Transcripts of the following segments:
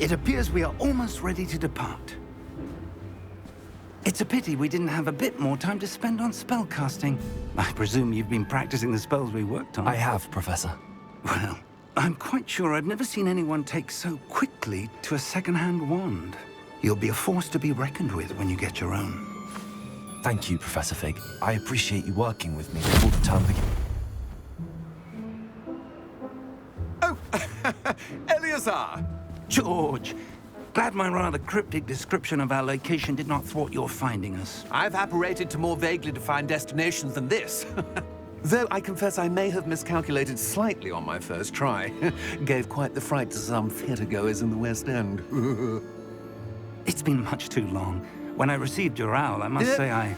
It appears we are almost ready to depart. It's a pity we didn't have a bit more time to spend on spellcasting. I presume you've been practicing the spells we worked on. I have, Professor. Well, I'm quite sure I've never seen anyone take so quickly to a second-hand wand. You'll be a force to be reckoned with when you get your own. Thank you, Professor Fig. I appreciate you working with me before the term begins. Oh, Eleazar! George, glad my rather cryptic description of our location did not thwart your finding us. I've apparated to more vaguely defined destinations than this. Though I confess I may have miscalculated slightly on my first try. Gave quite the fright to some theatre-goers in the West End. It's been much too long. When I received your owl, I must say I...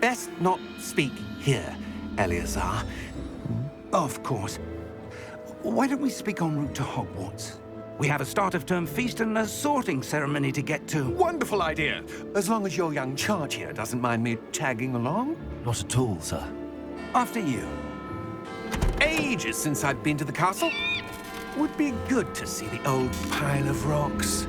Best not speak here, Eleazar. Of course. Why don't we speak en route to Hogwarts? We have a start-of-term feast and a sorting ceremony to get to. Wonderful idea! As long as your young charge here doesn't mind me tagging along. Not at all, sir. After you. Ages since I've been to the castle. Would be good to see the old pile of rocks.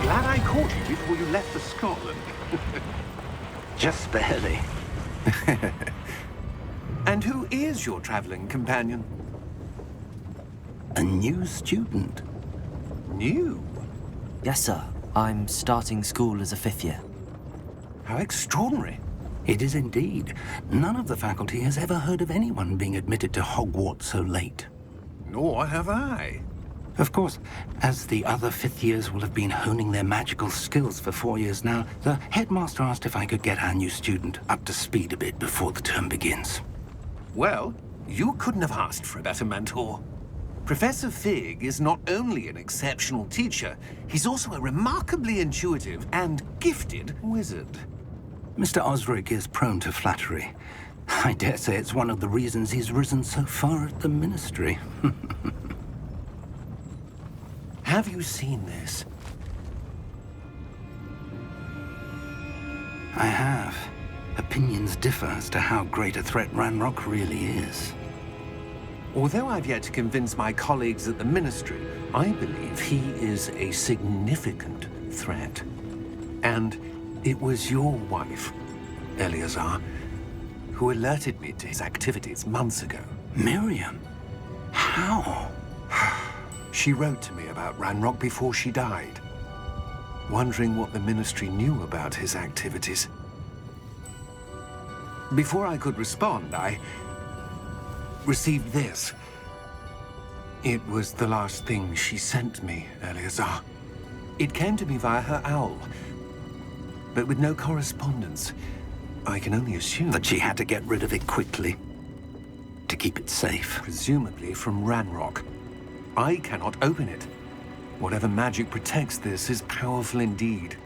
Glad I caught you before you left for Scotland. Just barely. And who is your traveling companion? A new student. New? Yes, sir. I'm starting school as a 5th year. How extraordinary. It is indeed. None of the faculty has ever heard of anyone being admitted to Hogwarts so late. Nor have I. Of course, as the other 5th years will have been honing their magical skills for 4 years now, the headmaster asked if I could get our new student up to speed a bit before the term begins. Well, you couldn't have asked for a better mentor. Professor Fig is not only an exceptional teacher, he's also a remarkably intuitive and gifted wizard. Mr. Osric is prone to flattery. I dare say it's one of the reasons he's risen so far at the ministry. Have you seen this? I have. Opinions differ as to how great a threat Ranrock really is. Although I've yet to convince my colleagues at the Ministry, I believe he is a significant threat. And it was your wife, Eleazar, who alerted me to his activities months ago. Miriam? How? She wrote to me about Ranrock before she died, wondering what the Ministry knew about his activities. Before I could respond, I received this. It was the last thing she sent me, Eleazar. It came to me via her owl, but with no correspondence. I can only assume That she had to get rid of it quickly, to keep it safe. presumably from Ranrock. I cannot open it. Whatever magic protects this is powerful indeed.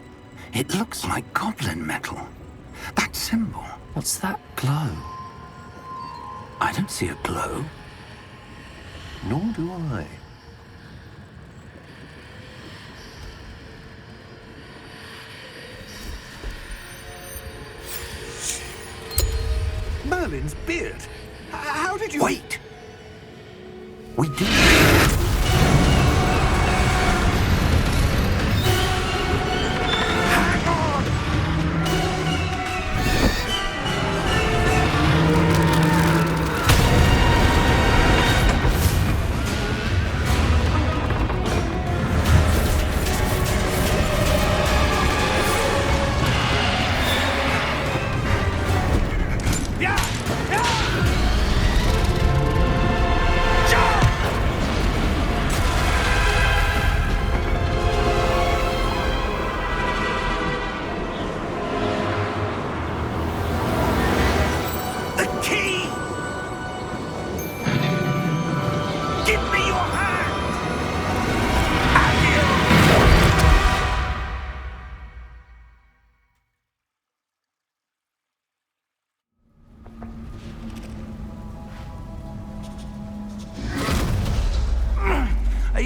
It looks like goblin metal. That symbol. What's that glow? I don't see a glow. Nor do I. Merlin's beard. How did you... Wait! We do. Hang on!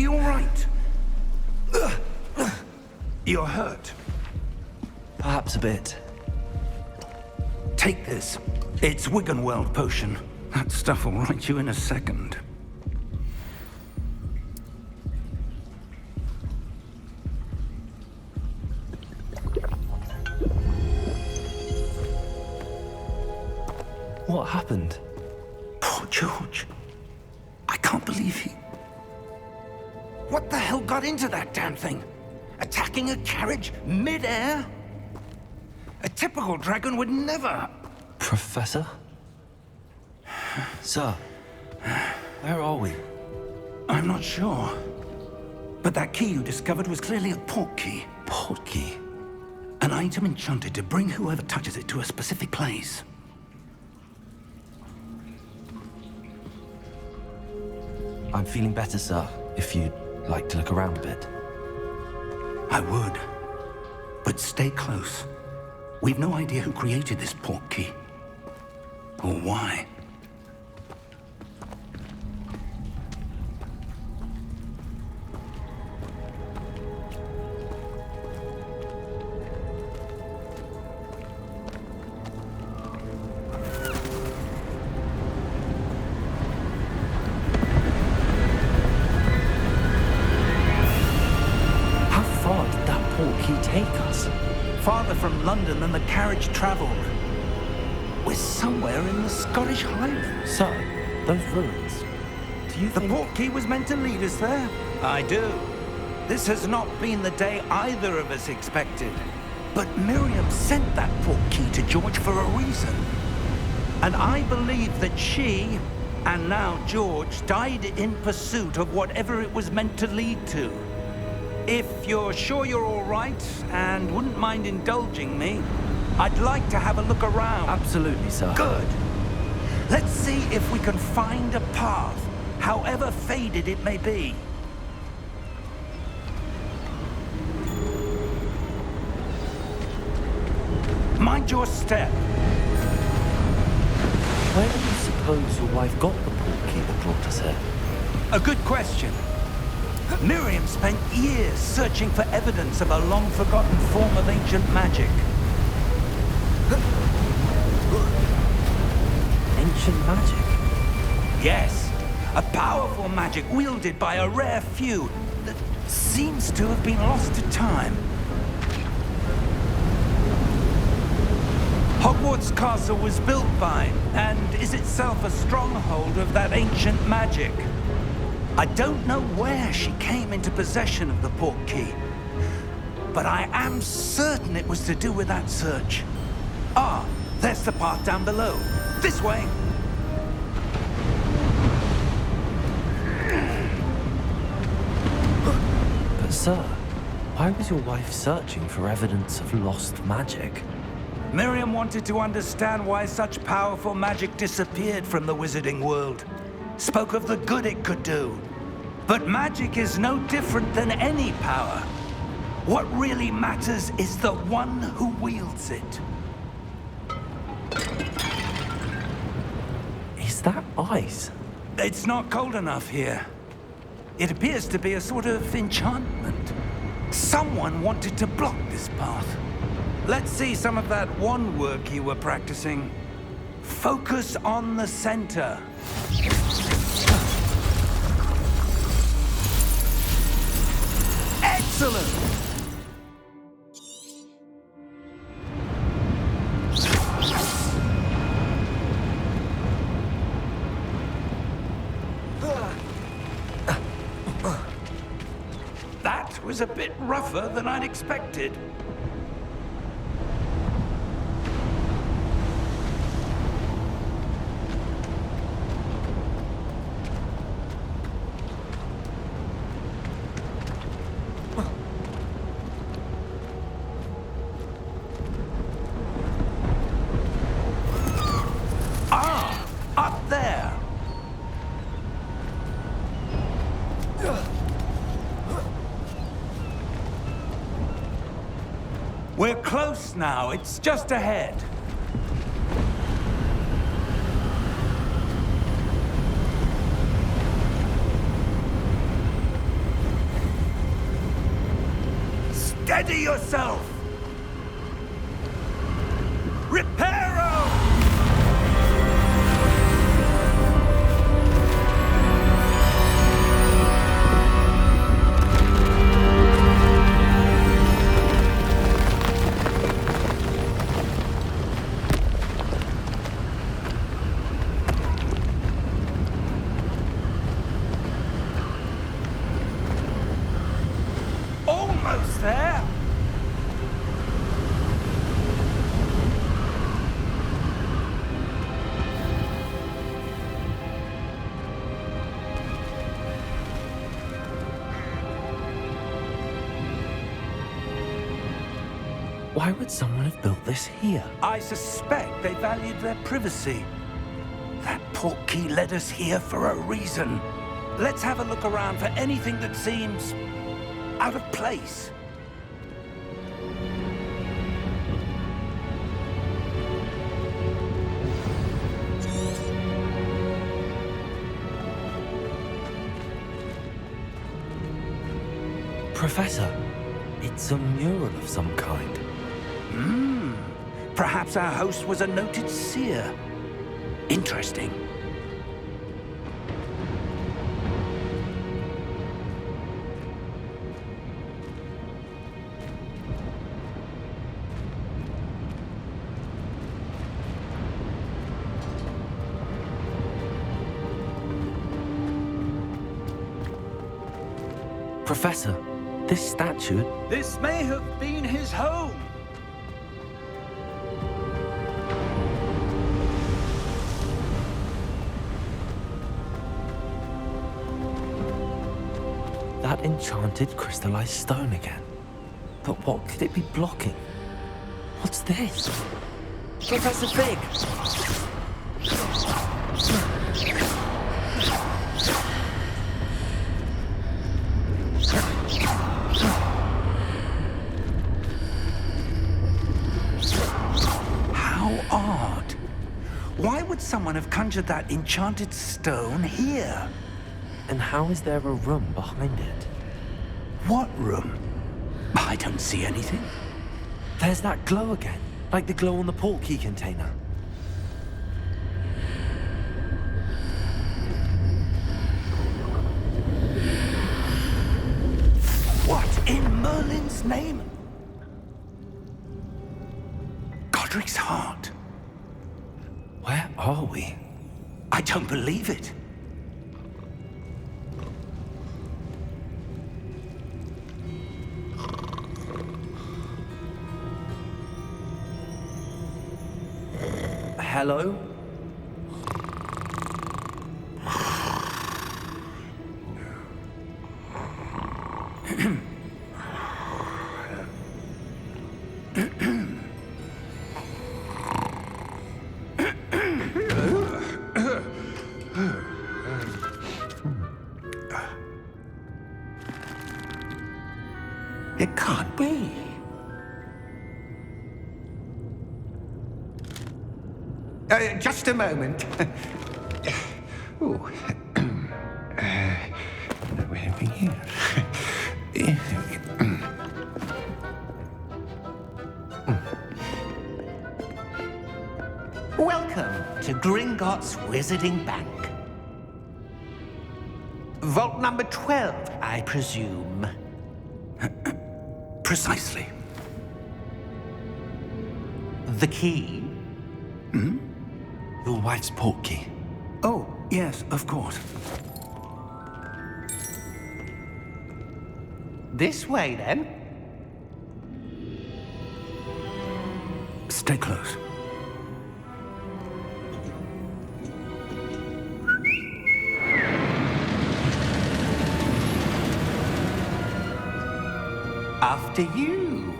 you all right? You're hurt. Perhaps a bit. Take this. It's Wiggenweld potion. That stuff will right you in a second. What happened? Poor George. I can't believe he... What the hell got into that damn thing? Attacking a carriage mid-air? A typical dragon would never... Professor? Sir, where are we? I'm not sure. But that key you discovered was clearly a port key. Port key? An item enchanted to bring whoever touches it to a specific place. I'm feeling better, sir, if you'd like to look around a bit. I would. But stay close. We've no idea who created this port key. Or why. How far did that port key take us? Farther from London than the carriage traveled. We're somewhere in the Scottish Highlands. Sir, those ruins. Do you The think... port key was meant to lead us there? I do. This has not been the day either of us expected. But Miriam sent that port key to George for a reason. And I believe that she, and now George, died in pursuit of whatever it was meant to lead to. If you're sure you're all right and wouldn't mind indulging me, I'd like to have a look around. Absolutely, sir. Good. Let's see if we can find a path, however faded it may be. Mind your step. Where do you suppose your wife got the port key that brought us here? A good question. Miriam spent years searching for evidence of a long-forgotten form of ancient magic. Ancient magic? Yes, a powerful magic wielded by a rare few that seems to have been lost to time. Hogwarts Castle was built by, and is itself a stronghold of that ancient magic. I don't know where she came into possession of the port key, but I am certain it was to do with that search. Ah, there's the path down below. This way. But sir, why was your wife searching for evidence of lost magic? Miriam wanted to understand why such powerful magic disappeared from the wizarding world. Spoke of the good it could do. But magic is no different than any power. What really matters is the one who wields it. Is that ice? It's not cold enough here. It appears to be a sort of enchantment. Someone wanted to block this path. Let's see some of that wand work you were practicing. Focus on the center. Excellent! That was a bit rougher than I'd expected. Up there! We're close now. It's just ahead. Steady yourself! Reparo! Almost there! Why would someone have built this here? I suspect they valued their privacy. That portkey led us here for a reason. Let's have a look around for anything that seems out of place. Professor, it's a mural of some kind. Perhaps our host was a noted seer. Interesting. Professor, this statue... This may have been his home. That enchanted crystallized stone again. But what could it be blocking? What's this? Professor Fig! How odd. Why would someone have conjured that enchanted stone here? And how is there a room behind it? What room? I don't see anything. There's that glow again, like the glow on the portkey container. What in Merlin's name? Godric's heart. Where are we? I don't believe it. Hello? It can't be. Just a moment. Ooh. Where have we here? Welcome to Gringotts Wizarding Bank. Vault number 12, I presume. Precisely. The key? Your wife's portkey. Oh, yes, of course. This way, then. Stay close. After you.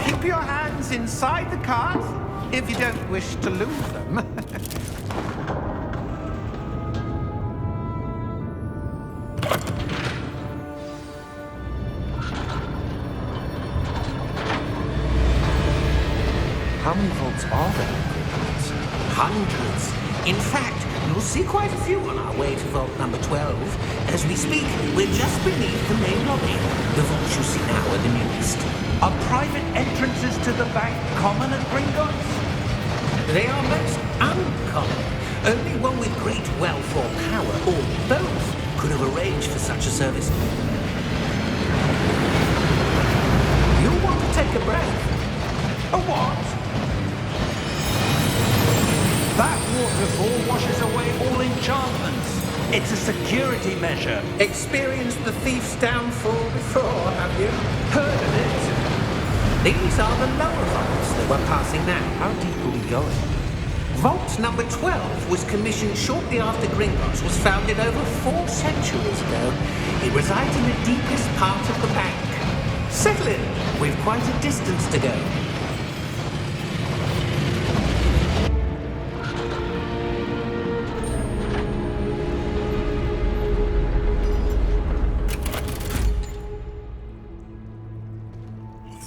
Keep your hands inside the cart if you don't wish to lose them. How many vaults are there? Hundreds. In fact, see quite a few on our way to vault number 12. As we speak, we're just beneath the main lobby. The vaults you see now are the newest. Are private entrances to the bank common at Gringotts? They are most uncommon. Only one with great wealth or power, or both, could have arranged for such a service. You'll want to take a breath. A what? That waterfall washes away all enchantments. It's a security measure. Experienced the thief's downfall before, have you? Heard of it? These are the lower vaults that we're passing now. How deep are we going? Vault number 12 was commissioned shortly after Gringotts was founded over 4 centuries ago. It resides in the deepest part of the bank. Settle in. We've quite a distance to go.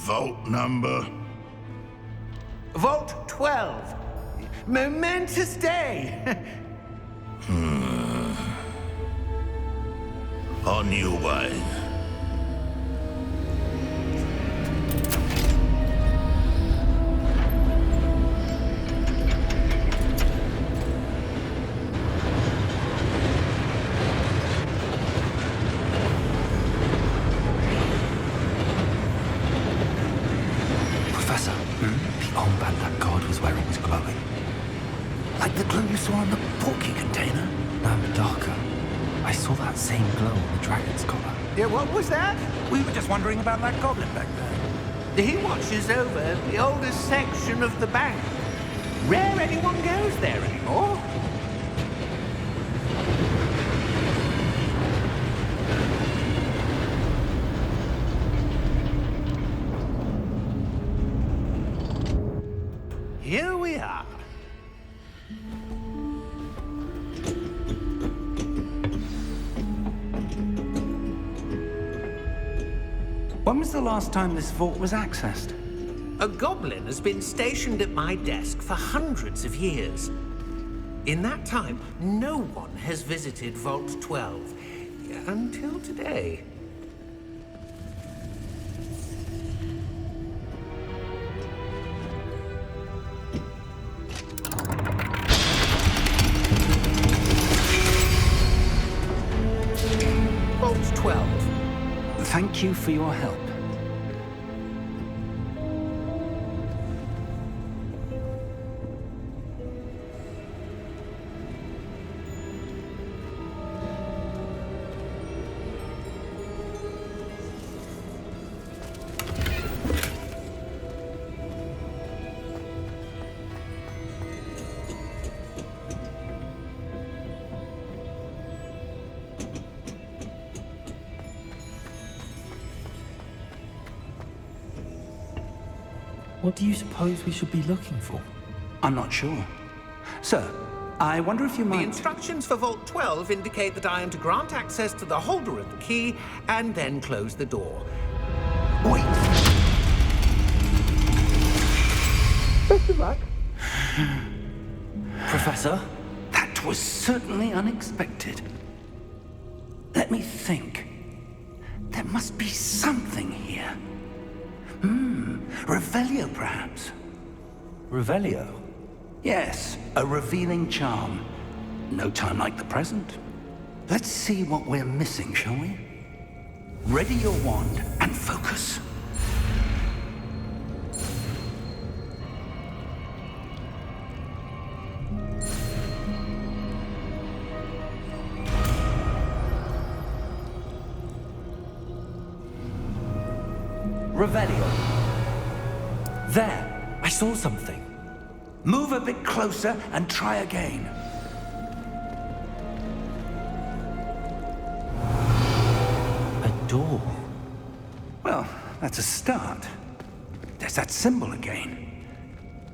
Vault number? Vault 12. Momentous day. On your way. Professor, the armband that guard was wearing was glowing. Like the glow you saw on the porky container? No, darker. I saw that same glow on the dragon's collar. Yeah, what was that? We were just wondering about that goblin back there. He watches over the oldest section of the bank. Rare anyone goes there anymore. Here we are. When was the last time this vault was accessed? A goblin has been stationed at my desk for hundreds of years. In that time, no one has visited Vault 12 until today. Vault 12. Thank you for your help. What do you suppose we should be looking for? I'm not sure. Sir, I wonder if you The might... instructions for Vault 12 indicate that I am to grant access to the holder of the key and then close the door. Wait! Best of luck. Professor? That was certainly unexpected. Let me think. There must be something here. Revelio, perhaps? Revelio? Yes, a revealing charm. No time like the present. Let's see what we're missing, shall we? Ready your wand and focus. Revelio. There. I saw something. Move a bit closer and try again. A door. Well, that's a start. There's that symbol again.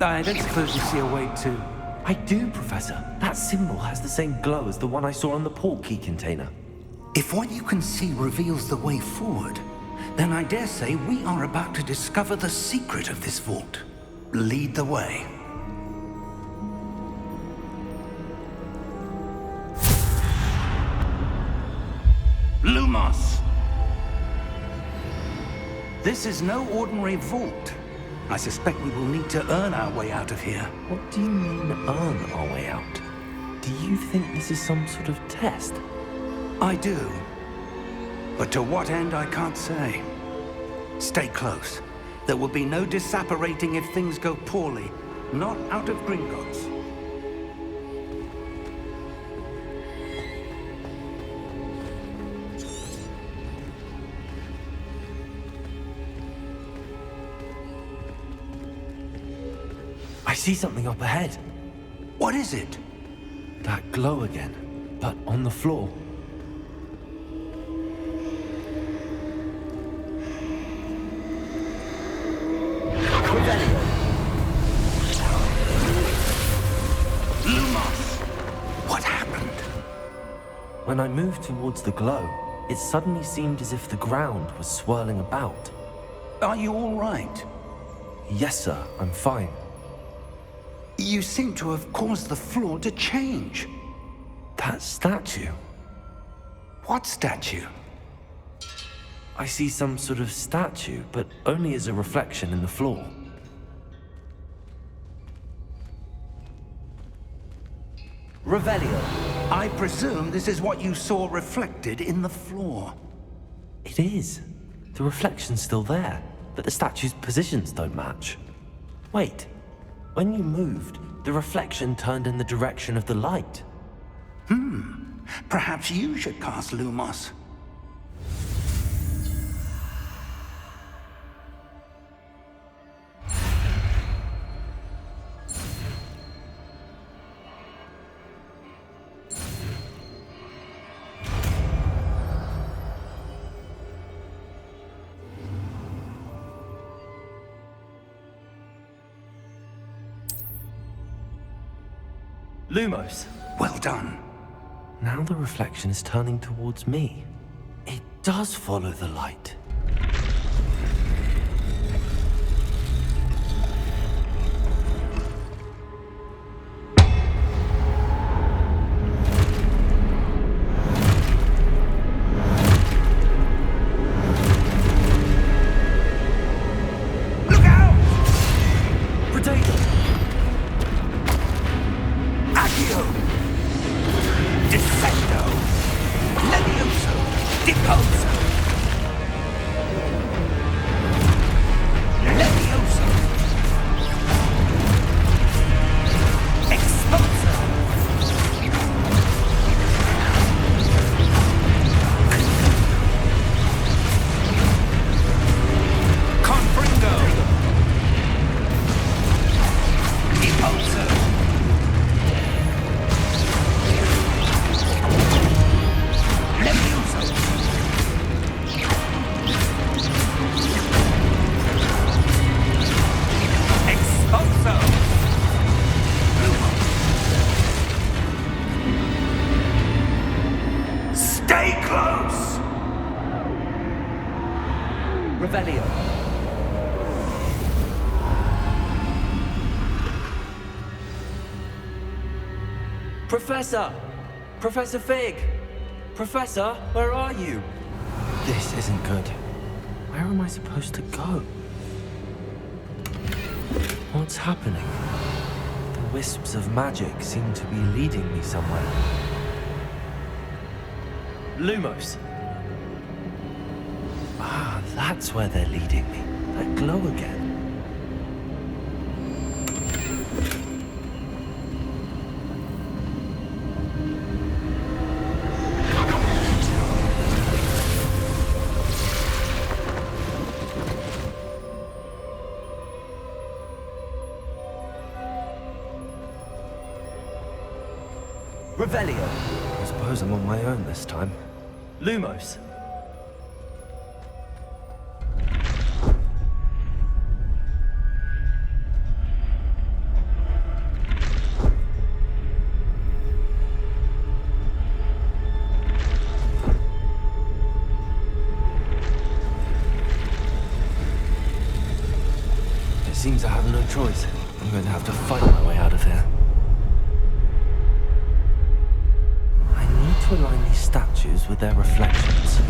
I don't suppose you see a way to... I do, Professor. That symbol has the same glow as the one I saw on the port key container. If what you can see reveals the way forward, then I dare say we are about to discover the secret of this vault. Lead the way. Lumos. This is no ordinary vault. I suspect we will need to earn our way out of here. What do you mean, earn our way out? Do you think this is some sort of test? I do. But to what end, I can't say. Stay close. There will be no disapparating if things go poorly. Not out of Gringotts. I see something up ahead. What is it? That glow again, but on the floor. Lumos! What happened? When I moved towards the glow, it suddenly seemed as if the ground was swirling about. Are you all right? Yes, sir, I'm fine. You seem to have caused the floor to change. That statue. What statue? I see some sort of statue, but only as a reflection in the floor. Revelio. I presume this is what you saw reflected in the floor. It is. The reflection's still there, but the statue's positions don't match. Wait. When you moved, the reflection turned in the direction of the light. Perhaps you should cast Lumos. Lumos. Well done. Now the reflection is turning towards me. It does follow the light. Look out! Potato! Accio! Descendo! Levioso! Deposo! Levioso! Exposo! Confringo! Deposo! Levioso! Exposo! Stay close! Revelio. Professor! Professor Fig! Professor, where are you? This isn't good. Where am I supposed to go? What's happening? The wisps of magic seem to be leading me somewhere. Lumos! Ah, that's where they're leading me. That glow again. Revelio. I suppose I'm on my own this time. Lumos. It seems I have no choice. I'm going to have to fight my way out of here. I need to align these statues with their reflections.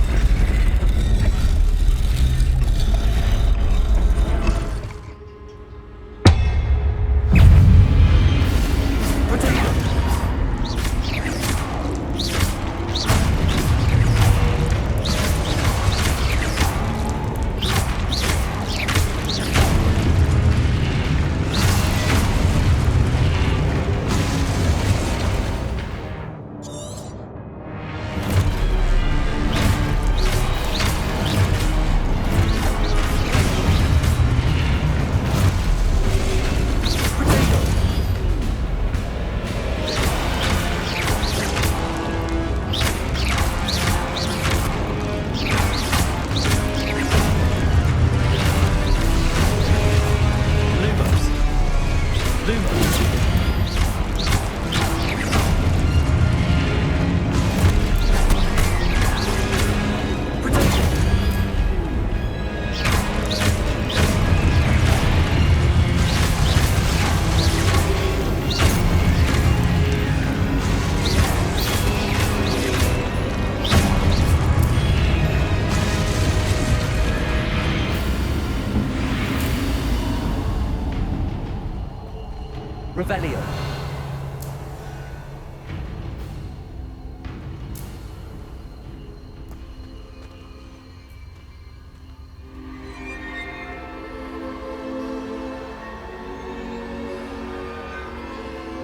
Revelio.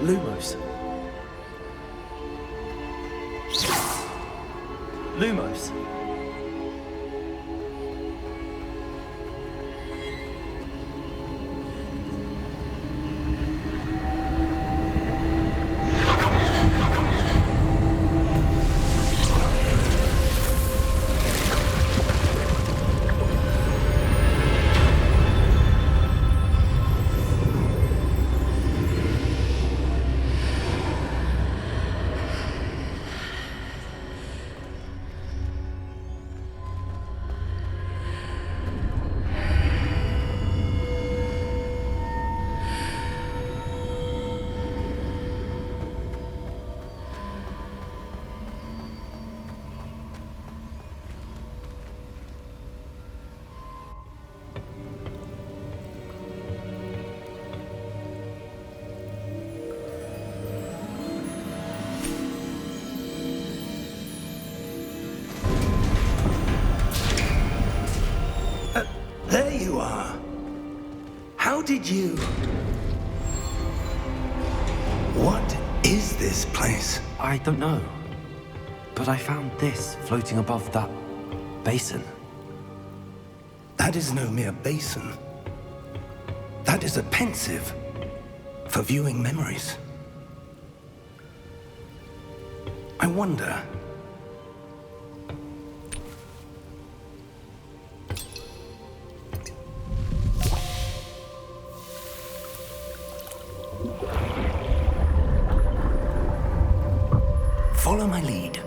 Lumos. Lumos. There you are. How did you... What is this place? I don't know. But I found this floating above that basin. That is no mere basin. That is a pensive for viewing memories. I wonder... Follow my lead.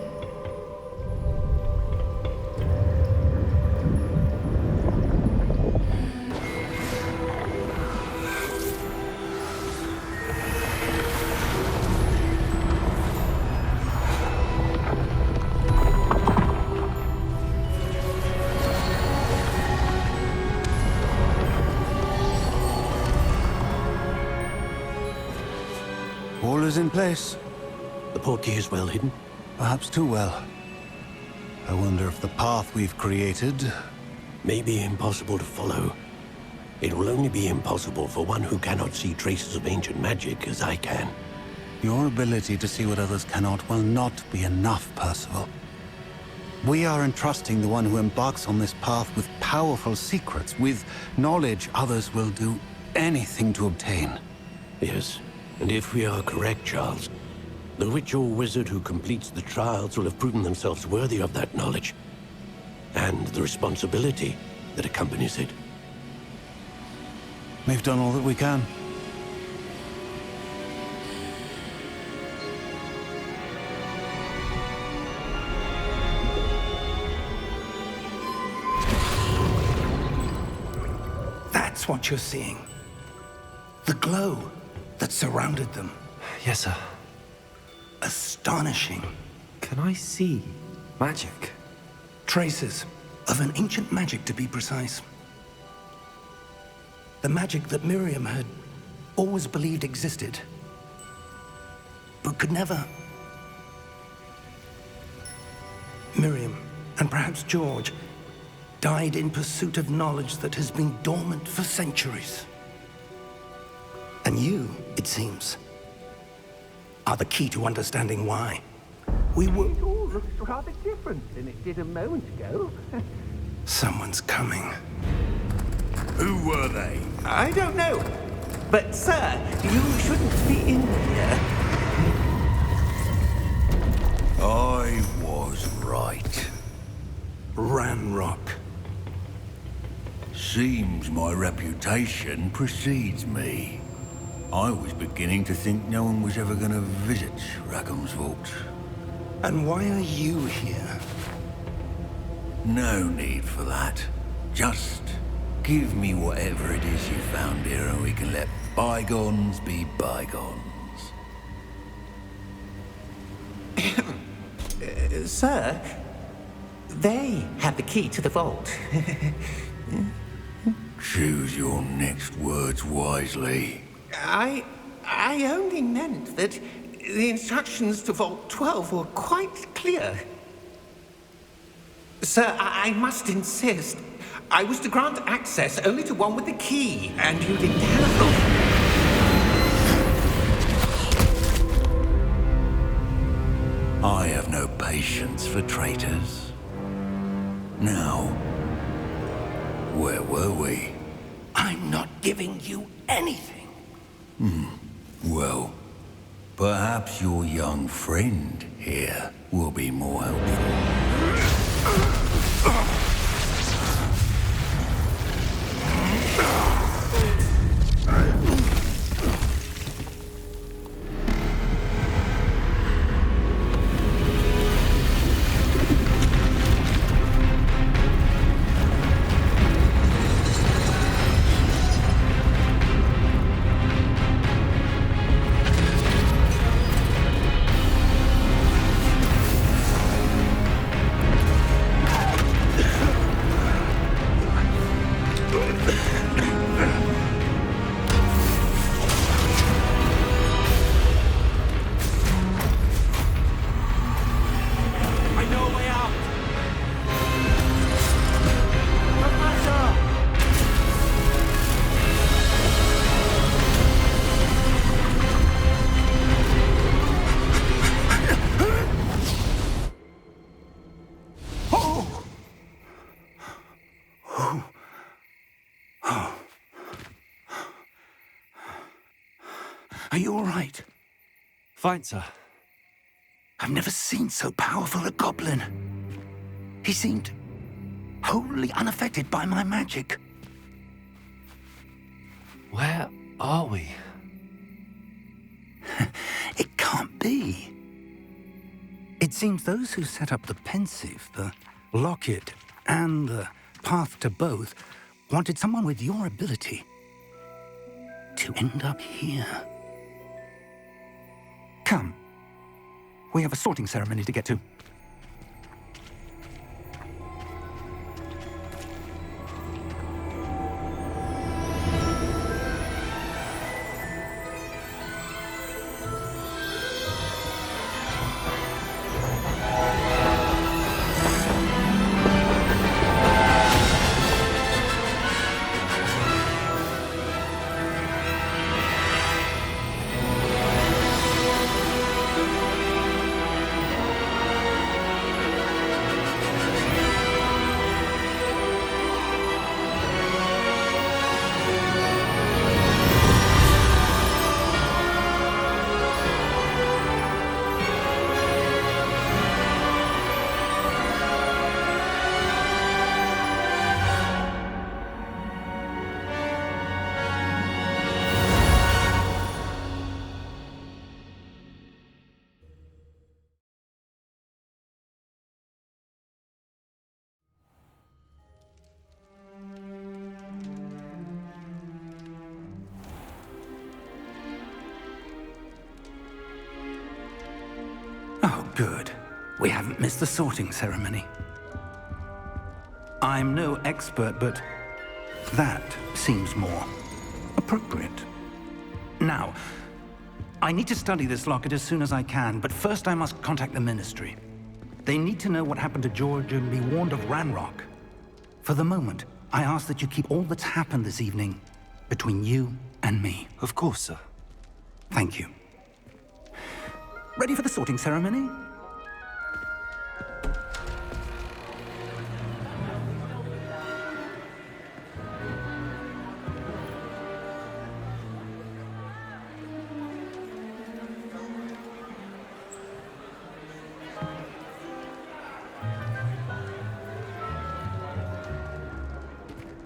All is in place. The portkey is well hidden. Perhaps too well. I wonder if the path we've created... May be impossible to follow. It will only be impossible for one who cannot see traces of ancient magic as I can. Your ability to see what others cannot will not be enough, Percival. We are entrusting the one who embarks on this path with powerful secrets, with knowledge others will do anything to obtain. Yes, and if we are correct, Charles, the witch or wizard who completes the trials will have proven themselves worthy of that knowledge, and the responsibility that accompanies it. We've done all that we can. That's what you're seeing. The glow that surrounded them. Yes, sir. Astonishing. Can I see magic? Traces of an ancient magic, to be precise. The magic that Miriam had always believed existed, but could never. Miriam, and perhaps George, died in pursuit of knowledge that has been dormant for centuries. And you, it seems, are the key to understanding why. We were... It all looks rather different than it did a moment ago. Someone's coming. Who were they? I don't know. But, sir, you shouldn't be in here. I was right. Ranrock. Seems my reputation precedes me. I was beginning to think no one was ever going to visit Rackham's vault. And why are you here? No need for that. Just give me whatever it is you found here and we can let bygones be bygones. Sir, they have the key to the vault. Choose your next words wisely. I only meant that the instructions to Vault 12 were quite clear. Sir, I must insist. I was to grant access only to one with the key, and you didn't have... I have no patience for traitors. Now, where were we? I'm not giving you anything. Well, perhaps your young friend here will be more helpful. Are you all right? Fine, sir. I've never seen so powerful a goblin. He seemed wholly unaffected by my magic. Where are we? It can't be. It seems those who set up the pensive, the locket, and the path to both wanted someone with your ability to end up here. Come. We have a sorting ceremony to get to. Oh, good. We haven't missed the sorting ceremony. I'm no expert, but that seems more appropriate. Now, I need to study this locket as soon as I can, but first I must contact the Ministry. They need to know what happened to George and be warned of Ranrock. For the moment, I ask that you keep all that's happened this evening between you and me. Of course, sir. Thank you. Ready for the sorting ceremony?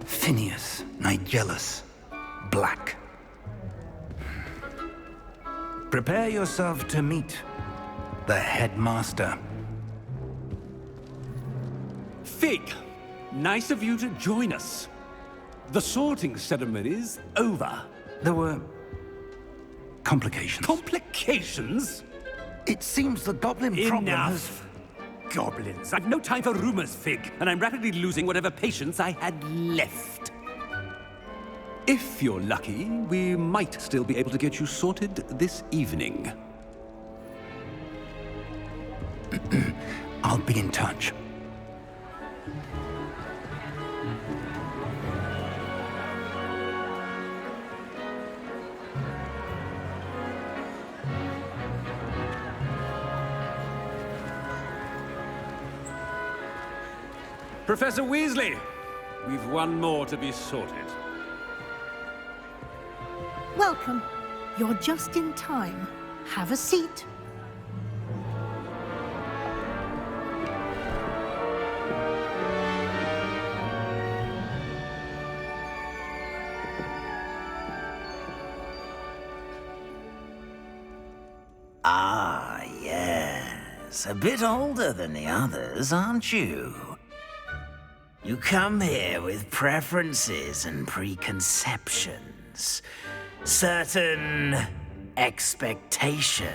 Phineas, Nigellus, Black. Prepare yourself to meet the headmaster. Fig, nice of you to join us. The sorting ceremony's over. There were complications. Complications? It seems the goblin problem has... Enough! Goblins. I've no time for rumors, Fig, and I'm rapidly losing whatever patience I had left. If you're lucky, we might still be able to get you sorted this evening. I'll be in touch. Professor Weasley, we've one more to be sorted. Welcome. You're just in time. Have a seat. Ah, yes. A bit older than the others, aren't you? You come here with preferences and preconceptions. Certain expectations.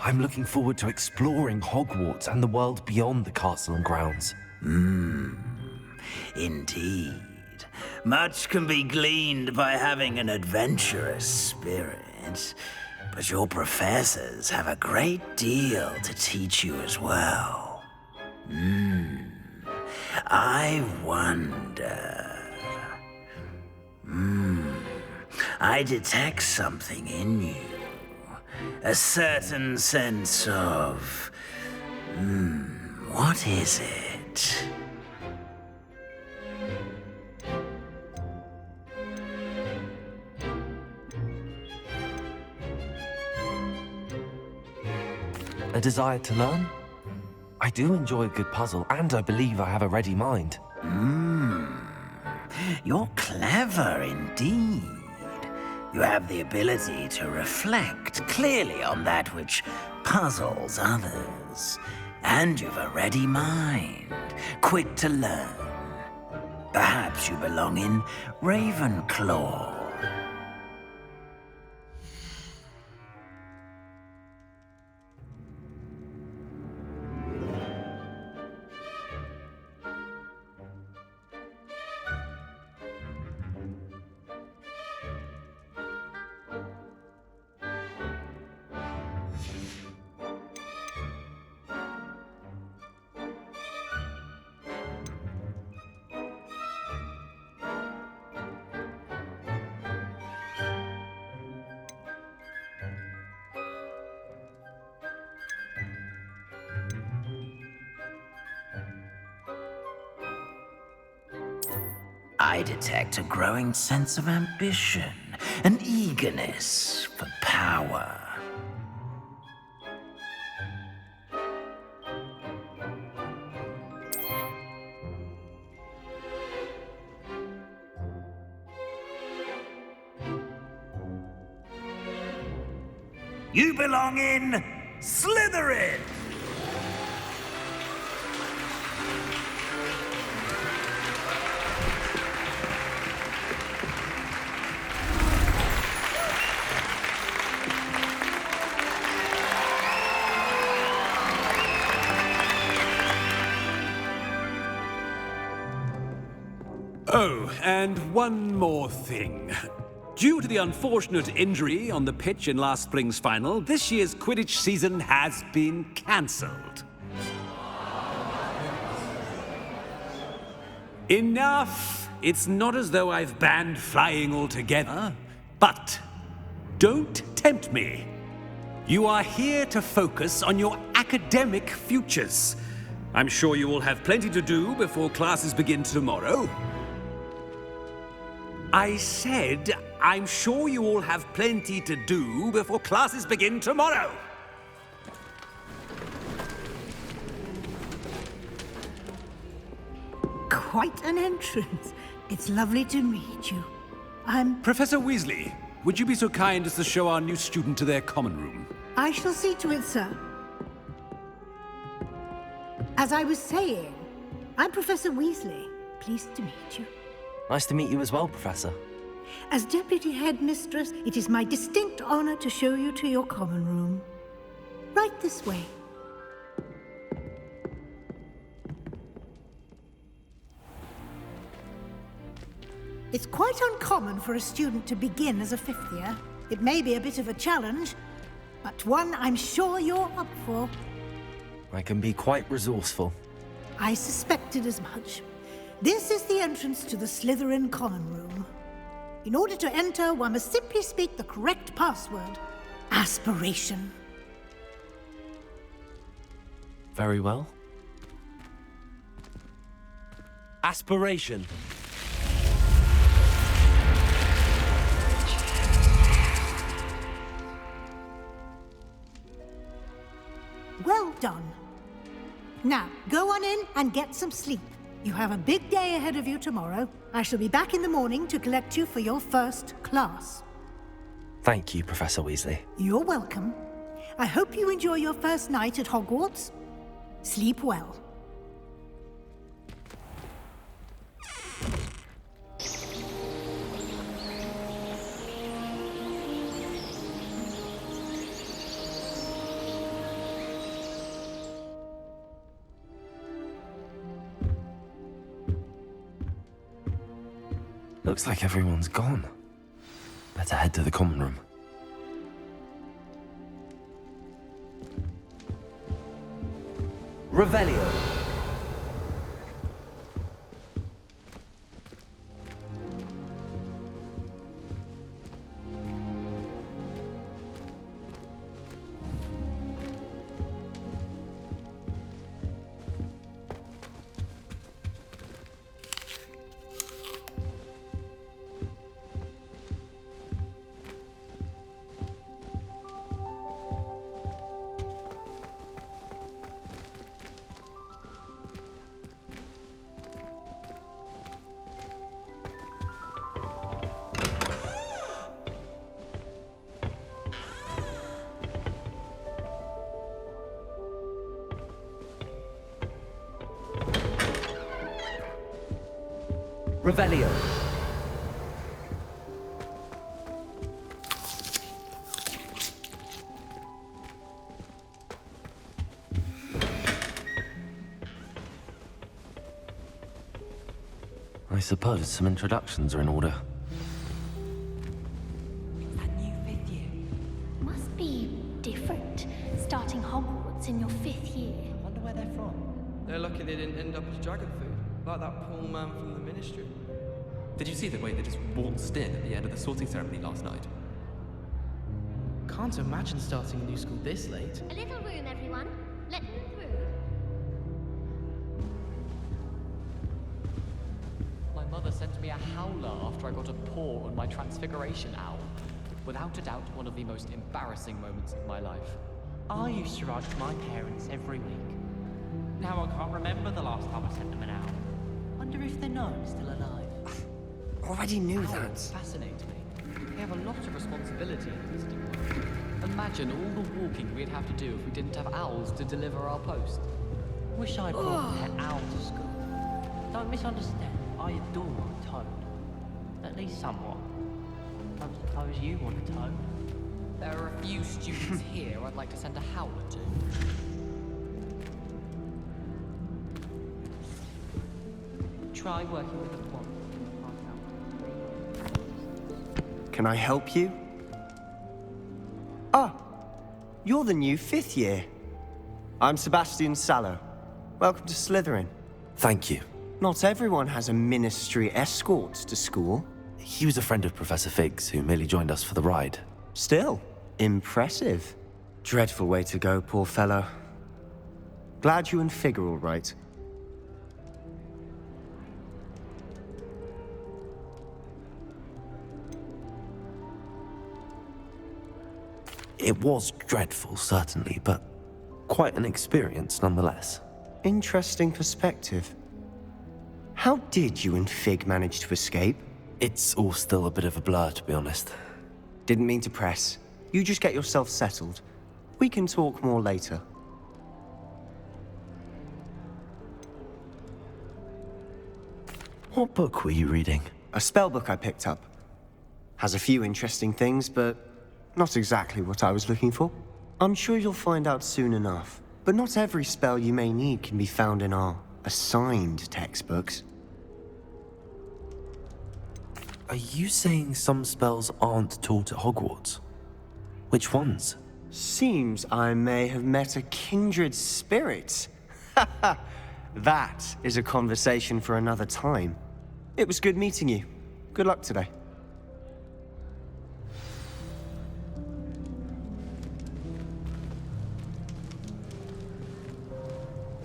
I'm looking forward to exploring Hogwarts and the world beyond the castle and grounds. Indeed. Much can be gleaned by having an adventurous spirit, but your professors have a great deal to teach you as well. I wonder... I detect something in you. A certain sense of... what is it? A desire to learn? I do enjoy a good puzzle, and I believe I have a ready mind. You're clever indeed. You have the ability to reflect clearly on that which puzzles others. And you've a ready mind, quick to learn. Perhaps you belong in Ravenclaw. I detect a growing sense of ambition, an eagerness for power. You belong in Slytherin! and one more thing. Due to the unfortunate injury on the pitch in last spring's final, this year's Quidditch season has been cancelled. Enough! It's not as though I've banned flying altogether, but don't tempt me. You are here to focus on your academic futures. I'm sure you will have plenty to do before classes begin tomorrow. I said, I'm sure you all have plenty to do before classes begin tomorrow. Quite an entrance. It's lovely to meet you. Professor Weasley, would you be so kind as to show our new student to their common room? I shall see to it, sir. As I was saying, I'm Professor Weasley. Pleased to meet you. Nice to meet you as well, Professor. As Deputy Headmistress, it is my distinct honor to show you to your common room. Right this way. It's quite uncommon for a student to begin as a fifth year. It may be a bit of a challenge, but one I'm sure you're up for. I can be quite resourceful. I suspected as much. This is the entrance to the Slytherin common room. In order to enter, one must simply speak the correct password. Aspiration. Very well. Aspiration. Well done. Now, go on in and get some sleep. You have a big day ahead of you tomorrow. I shall be back in the morning to collect you for your first class. Thank you, Professor Weasley. You're welcome. I hope you enjoy your first night at Hogwarts. Sleep well. Looks like everyone's gone. Better head to the common room. Revelio. Revelio. I suppose some introductions are in order. That new fifth year must be different, starting Hogwarts in your fifth year. I wonder where they're from. They're lucky they didn't end up as dragon food, like that poor man from the Ministry. Did you see the way they just waltzed in at the end of the sorting ceremony last night? Can't imagine starting a new school this late. A little room, everyone. Let them through. My mother sent me a howler after I got a paw on my transfiguration owl. Without a doubt, one of the most embarrassing moments of my life. I used to write to my parents every week. Now I can't remember the last time I sent them an owl. Wonder if they know I'm still alive. Already knew that. Fascinates me. We have a lot of responsibility in this world. Imagine all the walking we'd have to do if we didn't have owls to deliver our post. Wish I'd brought an owl to school. Don't misunderstand. I adore a toad. At least somewhat. Don't suppose you want a toad? There are a few students here I'd like to send a howler to. Try working with a wand. Can I help you? Ah, you're the new 5th year. I'm Sebastian Sallow. Welcome to Slytherin. Thank you. Not everyone has a ministry escort to school. He was a friend of Professor Fig's who merely joined us for the ride. Still, impressive. Dreadful way to go, poor fellow. Glad you and Fig are all right. It was dreadful, certainly, but quite an experience nonetheless. Interesting perspective. How did you and Fig manage to escape? It's all still a bit of a blur, to be honest. Didn't mean to press. You just get yourself settled. We can talk more later. What book were you reading? A spell book I picked up. Has a few interesting things, but not exactly what I was looking for. I'm sure you'll find out soon enough. But not every spell you may need can be found in our assigned textbooks. Are you saying some spells aren't taught at Hogwarts? Which ones? Seems I may have met a kindred spirit. That is a conversation for another time. It was good meeting you. Good luck today.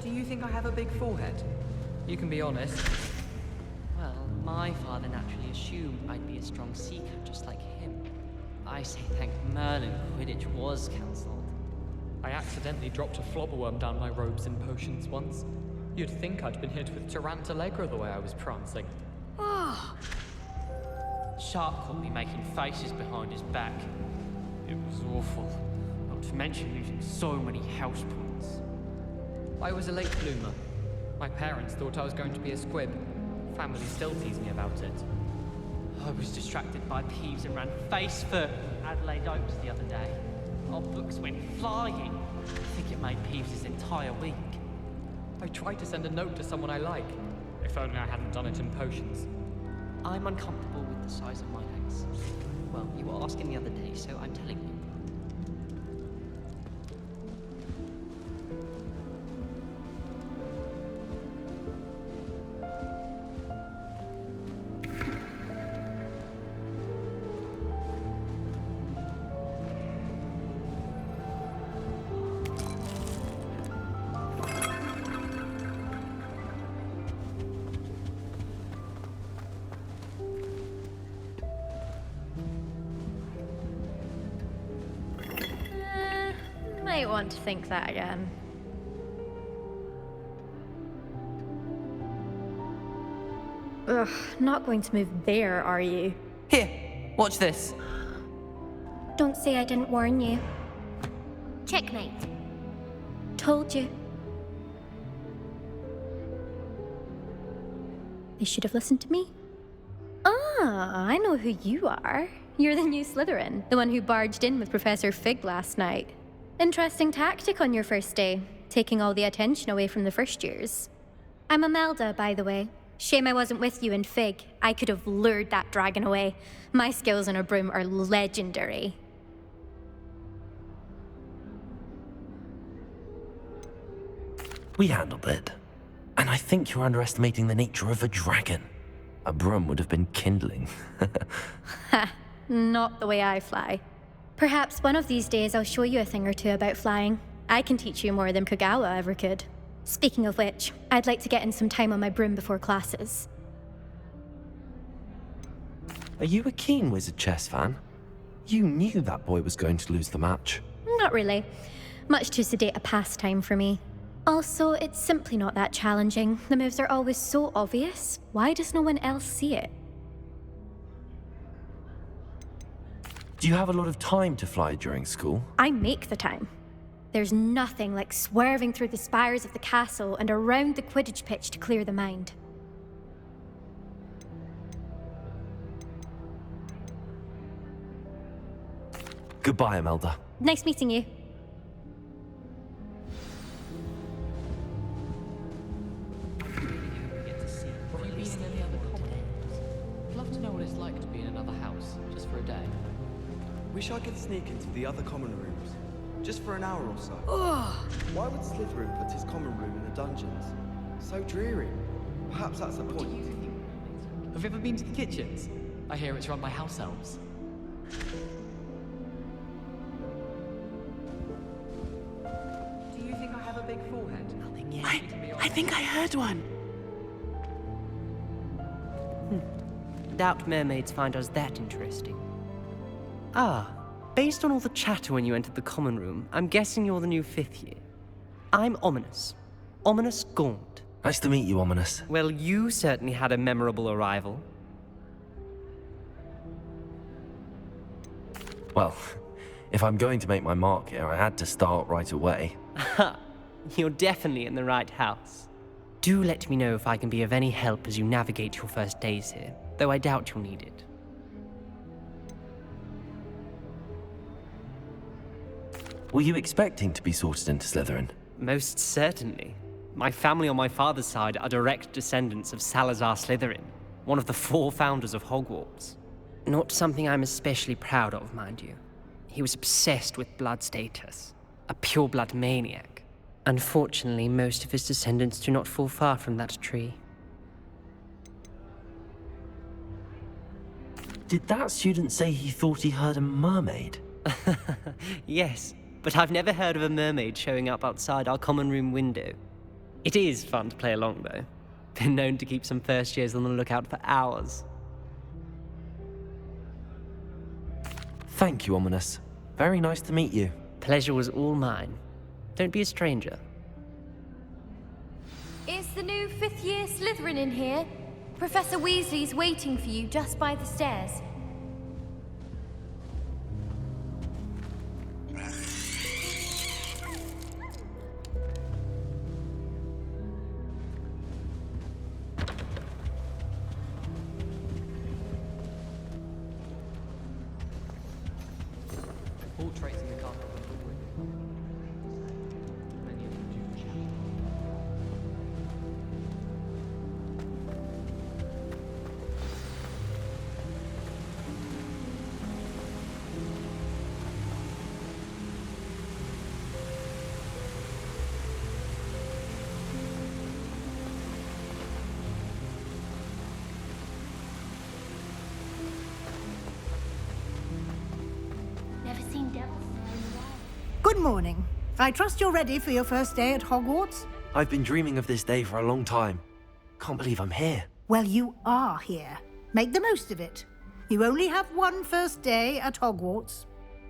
Do you think I have a big forehead? You can be honest. Well, my father naturally assumed I'd be a strong seeker just like him. I say thank Merlin Quidditch was cancelled. I accidentally dropped a flobberworm down my robes and potions once. You'd think I'd been hit with Tarantallegra the way I was prancing. Sharp caught me making faces behind his back. It was awful. Not to mention losing so many house points. I was a late bloomer. My parents thought I was going to be a squib. Family still tease me about it. I was distracted by Peeves and ran face first at Adelaide Oaks the other day. Our books went flying. I think it made Peeves' entire week. I tried to send a note to someone I like. If only I hadn't done it in potions. I'm uncomfortable with the size of my legs. Well, you were asking the other day, so I'm telling you. Might want to think that again. Ugh, not going to move there, are you? Here, watch this. Don't say I didn't warn you. Checkmate. Told you. They should have listened to me. Ah, I know who you are. You're the new Slytherin, the one who barged in with Professor Fig last night. Interesting tactic on your first day, taking all the attention away from the first years. I'm Imelda, by the way. Shame I wasn't with you in Fig. I could have lured that dragon away. My skills on a broom are legendary. We handled it. And I think you're underestimating the nature of a dragon. A broom would have been kindling. Ha, not the way I fly. Perhaps one of these days I'll show you a thing or two about flying. I can teach you more than Kogawa ever could. Speaking of which, I'd like to get in some time on my broom before classes. Are you a keen Wizard chess fan? You knew that boy was going to lose the match. Not really. Much too sedate a pastime for me. Also, it's simply not that challenging. The moves are always so obvious. Why does no one else see it? Do you have a lot of time to fly during school? I make the time. There's nothing like swerving through the spires of the castle and around the Quidditch pitch to clear the mind. Goodbye, Imelda. Nice meeting you. I'd love to know what it's like to be in another house, just for a day. Wish I could sneak into the other common rooms, just for an hour or so. Ugh. Why would Slytherin put his common room in the dungeons? So dreary. Perhaps that's the point. Have you ever been to the kitchens? I hear it's run by house elves. Do you think I have a big forehead? I think I heard one. Doubt mermaids find us that interesting. Ah, based on all the chatter when you entered the common room, I'm guessing you're the new 5th year. I'm Ominous. Ominous Gaunt. Nice to meet you, Ominous. Well, you certainly had a memorable arrival. Well, if I'm going to make my mark here, I had to start right away. Ha! You're definitely in the right house. Do let me know if I can be of any help as you navigate your first days here, though I doubt you'll need it. Were you expecting to be sorted into Slytherin? Most certainly. My family on my father's side are direct descendants of Salazar Slytherin, one of the 4 founders of Hogwarts. Not something I'm especially proud of, mind you. He was obsessed with blood status, a pure-blood maniac. Unfortunately, most of his descendants do not fall far from that tree. Did that student say he thought he heard a mermaid? Yes, but I've never heard of a mermaid showing up outside our common room window. It is fun to play along, though. Been known to keep some first years on the lookout for hours. Thank you, Ominous. Very nice to meet you. Pleasure was all mine. Don't be a stranger. Is the new 5th year Slytherin in here? Professor Weasley's waiting for you just by the stairs. Portraits in the carpet are woodwork. Many of them do chat. Never seen devils. Good morning. I trust you're ready for your first day at Hogwarts? I've been dreaming of this day for a long time. Can't believe I'm here. Well, you are here. Make the most of it. You only have one first day at Hogwarts.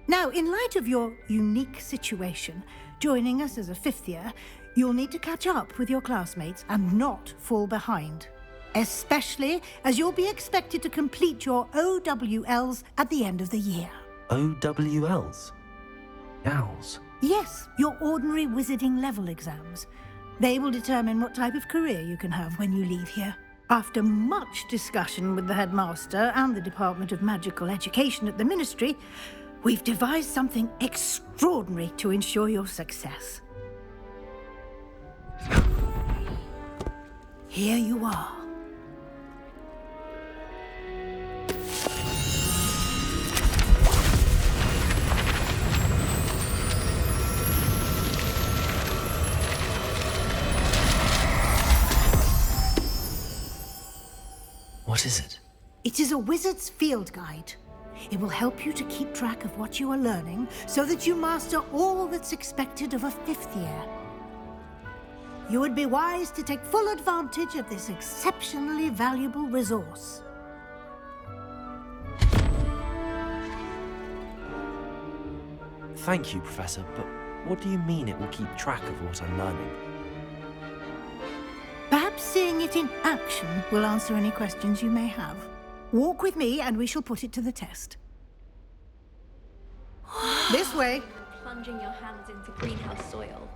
Now, in light of your unique situation, joining us as a 5th year, you'll need to catch up with your classmates and not fall behind. Especially as you'll be expected to complete your OWLs at the end of the year. OWLs? Owls? Yes, your ordinary wizarding level exams. They will determine what type of career you can have when you leave here. After much discussion with the headmaster and the Department of Magical Education at the Ministry, we've devised something extraordinary to ensure your success. Here you are. What is it? It is a wizard's field guide. It will help you to keep track of what you are learning so that you master all that's expected of a 5th year. You would be wise to take full advantage of this exceptionally valuable resource. Thank you, Professor, but what do you mean it will keep track of what I'm learning? Perhaps seeing it in action will answer any questions you may have. Walk with me and we shall put it to the test. This way. Plunging your hands into greenhouse soil.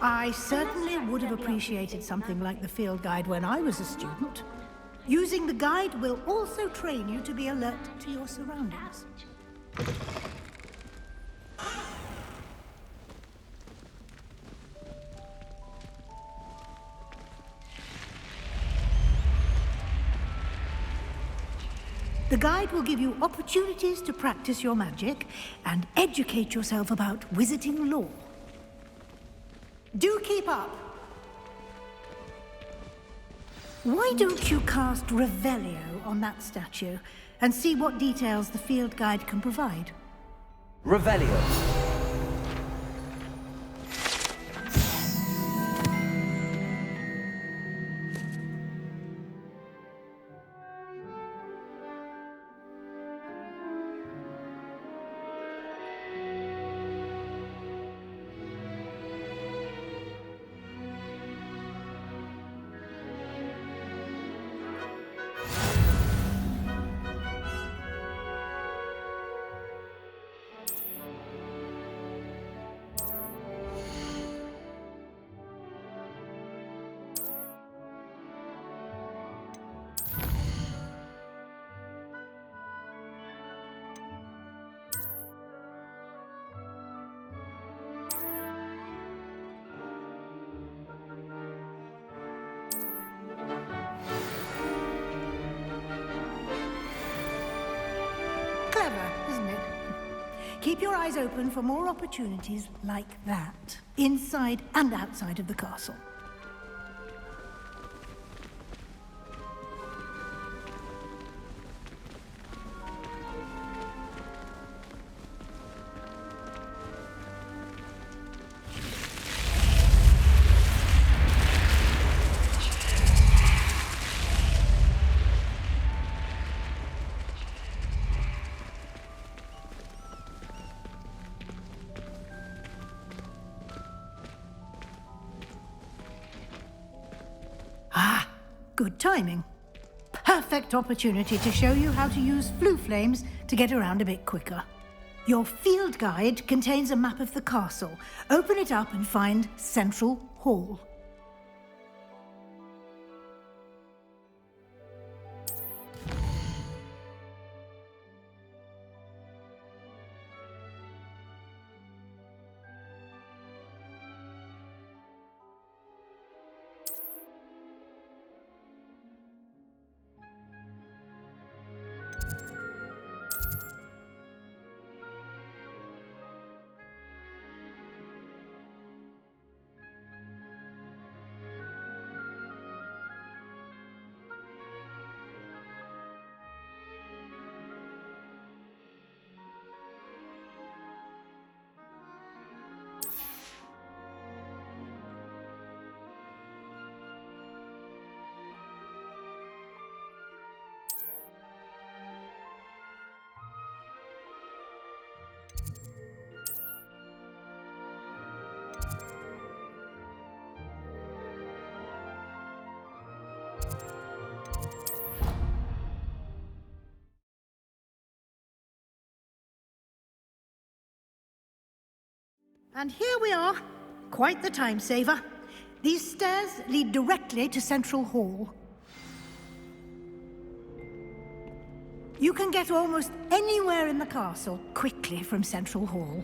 I certainly would have appreciated something like the field guide when I was a student. Using the guide will also train you to be alert to your surroundings. The guide will give you opportunities to practice your magic and educate yourself about wizarding lore. Do keep up. Why don't you cast Revelio on that statue and see what details the field guide can provide? Revelio. Clever, isn't it? Keep your eyes open for more opportunities like that, inside and outside of the castle. Good timing. Perfect opportunity to show you how to use flue flames to get around a bit quicker. Your field guide contains a map of the castle. Open it up and find Central Hall. And here we are. Quite the time saver. These stairs lead directly to Central Hall. You can get almost anywhere in the castle quickly from Central Hall.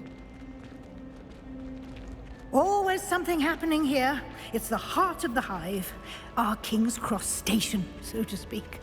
Always something happening here. It's the heart of the hive, our King's Cross station, so to speak.